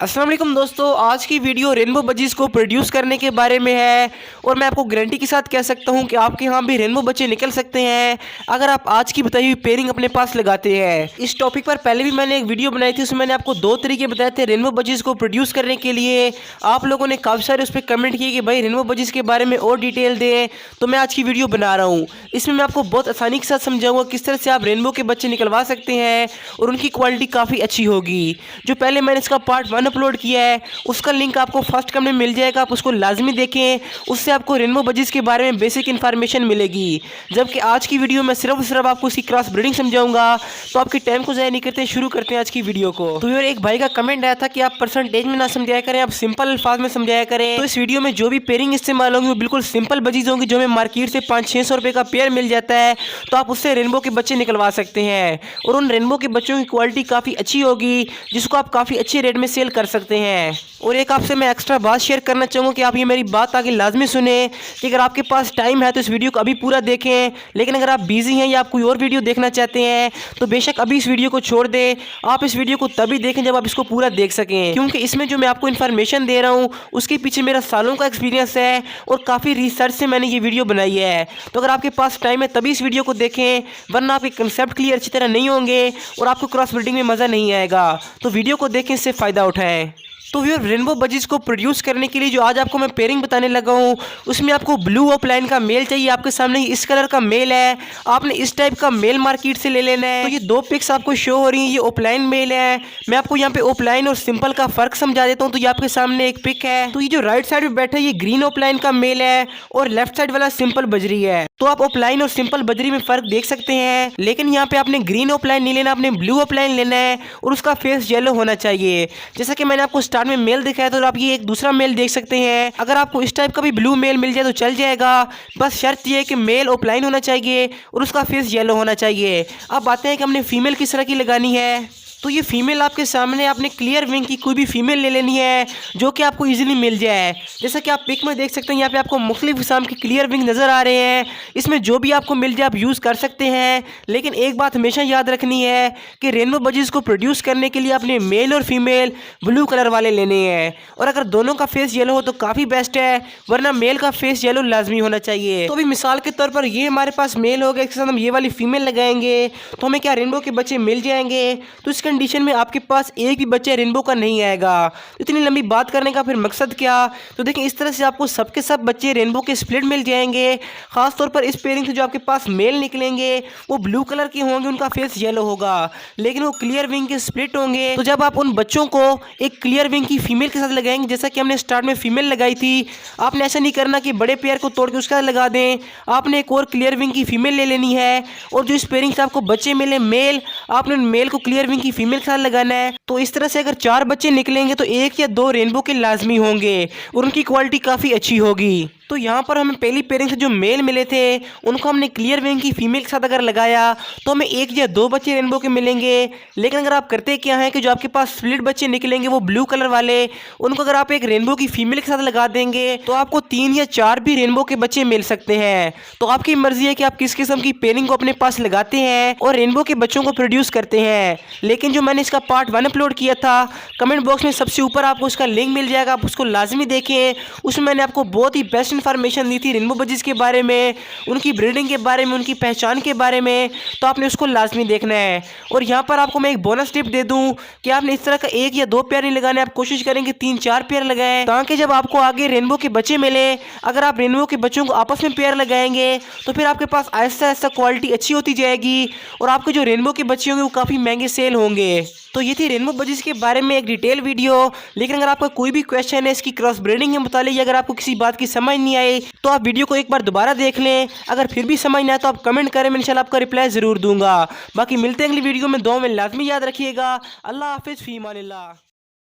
अस्सलाम वालेकुम दोस्तों, आज की वीडियो रेनबो बजीज़ को प्रोड्यूस करने के बारे में है। और मैं आपको गारंटी के साथ कह सकता हूं कि आपके यहाँ भी रेनबो बच्चे निकल सकते हैं अगर आप आज की बताई हुई पेयरिंग अपने पास लगाते हैं। इस टॉपिक पर पहले भी मैंने एक वीडियो बनाई थी, उसमें मैंने आपको 2 तरीके बताए थे रेनबो बजीज़ को प्रोड्यूस करने के लिए। आप लोगों ने काफ़ी सारे उस पर कमेंट किए कि भाई रेनबो बजीज़ के बारे में और डिटेल दें, तो मैं आज की वीडियो बना रहा हूँ। इसमें मैं आपको बहुत आसानी के साथ समझाऊंगा किस तरह से आप रेनबो के बच्चे निकलवा सकते हैं और उनकी क्वालिटी काफ़ी अच्छी होगी। जो पहले मैंने इसका पार्ट 1 अपलोड किया है उसका लिंक आपको फर्स्ट कमेंट में मिल जाएगा, आप उसको लाजमी देखें। उससे आपको रेनबो बजीज़ के बारे में बेसिक इन्फॉर्मेशन मिलेगी। जबकि आज की वीडियो में सिर्फ आपको उसकी क्रॉस ब्रीडिंग समझाऊंगा। तो आपके टाइम को ज़ाया नहीं करते, शुरू करते हैं आज की वीडियो को। तो यार एक भाई का कमेंट आया था कि आप परसेंटेज में ना समझाया करें, आप सिंपल अल्फाज में समझाया करें। तो इस वीडियो में जो भी पेयरिंग इस्तेमाल होंगी वो बिल्कुल सिंपल बजीज़ होंगी, जो हमें मार्केट से 500-600 रुपये का पेयर मिल जाता है। तो आप उससे रेनबो के बच्चे निकलवा सकते हैं और उन रेनबो के बच्चों की क्वालिटी काफ़ी अच्छी होगी, जिसको आप काफ़ी अच्छे रेट में सेल कर सकते हैं। और एक आपसे मैं एक्स्ट्रा बात शेयर करना चाहूँगा कि आप ये मेरी बात आगे लाजमी सुने कि अगर आपके पास टाइम है तो इस वीडियो को अभी पूरा देखें, लेकिन अगर आप बिजी हैं या आप कोई और वीडियो देखना चाहते हैं तो बेशक अभी इस वीडियो को छोड़ दें। आप इस वीडियो को तभी देखें जब आप इसको पूरा देख सकें, क्योंकि इसमें जो मैं आपको इन्फॉर्मेशन दे रहा हूँ उसके पीछे मेरा सालों का एक्सपीरियंस है और काफ़ी रिसर्च से मैंने ये वीडियो बनाई है। तो अगर आपके पास टाइम है तभी इस वीडियो को देखें, वरना आपके कंसेप्ट क्लियर अच्छी तरह नहीं होंगे और आपको क्रॉस ब्रीडिंग में मज़ा नहीं आएगा। तो वीडियो को देखें, इससे फ़ायदा उठाएं। तो व्यूअर, रेनबो बजीज़ को प्रोड्यूस करने के लिए जो आज आपको मैं पेयरिंग बताने लगा हूँ उसमें आपको ब्लू ऑफलाइन का मेल चाहिए। आपके सामने ही इस कलर का मेल है, आपने इस टाइप का मेल मार्केट से ले लेना है। तो ये 2 पिक्स आपको शो हो रही हैं, ये ऑफलाइन मेल है। मैं आपको यहाँ पे ऑफलाइन और सिंपल का फ़र्क समझा देता हूँ। तो ये आपके सामने एक पिक है, तो ये जो राइट साइड में बैठा है ये ग्रीन ऑफलाइन का मेल है और लेफ्ट साइड वाला सिंपल बजरी है। तो आप ऑफलाइन और सिंपल बजरी में फ़र्क देख सकते हैं, लेकिन यहाँ पे आपने ग्रीन ऑफलाइन नहीं लेना, आपने ब्लू ऑफलाइन लेना है और उसका फेस येलो होना चाहिए। जैसा कि मैंने आपको स्टार्ट में मेल दिखाया तो आप ये एक दूसरा मेल देख सकते हैं। अगर आपको इस टाइप का भी ब्लू मेल मिल जाए तो चल जाएगा, बस शर्त ये है कि मेल ऑफलाइन होना चाहिए और उसका फेस येलो होना चाहिए। अब बातें हैं कि हमने फीमेल किस तरह की लगानी है। तो ये फीमेल आपके सामने, आपने क्लियर विंग की कोई भी फीमेल ले लेनी है जो कि आपको इजीली मिल जाए। जैसा कि आप पिक में देख सकते हैं, यहाँ पे आपको मुख्तलिफ किस्म के क्लियर विंग नज़र आ रहे हैं। इसमें जो भी आपको मिल जाए आप यूज़ कर सकते हैं, लेकिन एक बात हमेशा याद रखनी है कि रेनबो बजीज़ को प्रोड्यूस करने के लिए आपने मेल और फीमेल ब्लू कलर वाले लेने हैं। और अगर दोनों का फेस येलो हो तो काफ़ी बेस्ट है, वरना मेल का फेस येलो लाजमी होना चाहिए। तो अभी मिसाल के तौर पर ये हमारे पास मेल हो गया, इसके साथ हम ये वाली फीमेल लगाएंगे तो हमें क्या रेनबो के बच्चे मिल जाएंगे। तो इसका कंडीशन में आपके पास एक भी बच्चा रेनबो का नहीं आएगा। इतनी लंबी बात करने का फिर मकसद क्या। तो देखिए, इस तरह से आपको सबके सब बच्चे रेनबो के स्प्लिट मिल जाएंगे। खास तौर पर इस पेयरिंग से जो आपके पास मेल निकलेंगे वो ब्लू कलर के होंगे, उनका फेस येलो होगा, लेकिन वो क्लियर विंग के स्प्लिट होंगे। तो जब आप उन बच्चों को एक क्लियर विंग की फीमेल के साथ लगाएंगे, जैसा कि हमने स्टार्ट में फीमेल लगाई थी, आपने ऐसा नहीं करना कि बड़े पेयर को तोड़ के उसका लगा दें। आपने एक और क्लियर विंग की फीमेल ले लेनी है और जो इस पेयरिंग से आपको बच्चे मिले मेल, आपने उन मेल को क्लियर विंग की फीमेल के साथ लगाना है। तो इस तरह से अगर 4 बच्चे निकलेंगे तो 1 या 2 रेनबो के लाजमी होंगे और उनकी क्वालिटी काफ़ी अच्छी होगी। तो यहाँ पर हमें पहली पेयरिंग से जो मेल मिले थे उनको हमने क्लियर विंग की फीमेल के साथ अगर लगाया तो हमें 1 या 2 बच्चे रेनबो के मिलेंगे। लेकिन अगर आप करते क्या है कि जो आपके पास स्प्लिट बच्चे निकलेंगे वो ब्लू कलर वाले, उनको अगर आप एक रेनबो की फीमेल के साथ लगा देंगे तो आपको 3 या 4 भी रेनबो के बच्चे मिल सकते हैं। तो आपकी मर्जी है कि आप किस किस्म की पेयरिंग को अपने पास लगाते हैं और रेनबो के बच्चों को प्रोड्यूस करते हैं। लेकिन जो मैंने इसका पार्ट 1 अपलोड किया था, कमेंट बॉक्स में सबसे ऊपर आपको उसका लिंक मिल जाएगा, आप उसको लाजमी देखें। उसमें मैंने आपको बहुत ही बेस्ट इन्फॉर्मेशन दी थी रेनबो बजीज़ के बारे में, उनकी ब्रीडिंग के बारे में, उनकी पहचान के बारे में। तो आपने उसको लाजमी देखना है। और यहाँ पर आपको मैं एक बोनस टिप दे दूँ कि आपने इस तरह का 1 या 2 पेयर नहीं लगाने, आप कोशिश करेंगे 3-4 पेयर लगाएं, ताकि जब आपको आगे रेनबो के बच्चे मिले, अगर आप रेनबो के बच्चों को आपस में पेयर लगाएंगे तो फिर आपके पास आहिस्ता आहिस्ता क्वालिटी अच्छी होती जाएगी और आपके जो रेनबो के बच्चे होंगे वो काफ़ी महंगे सेल होंगे। तो ये थी रेनबो बजीज़ के बारे में एक डिटेल वीडियो। लेकिन अगर आपका कोई भी क्वेश्चन है इसकी क्रॉस ब्रीडिंग के मुतालिक, या अगर आपको किसी बात की समझ नहीं आई तो आप वीडियो को एक बार दोबारा देख लें। अगर फिर भी समझ ना आए तो आप कमेंट करें, मैं इंशाल्लाह आपका रिप्लाई ज़रूर दूंगा। बाकी मिलते हैं अगली वीडियो में, दुआ में लाजमी याद रखिएगा। अल्लाह हाफिज़, फ़ी अमानिल्लाह।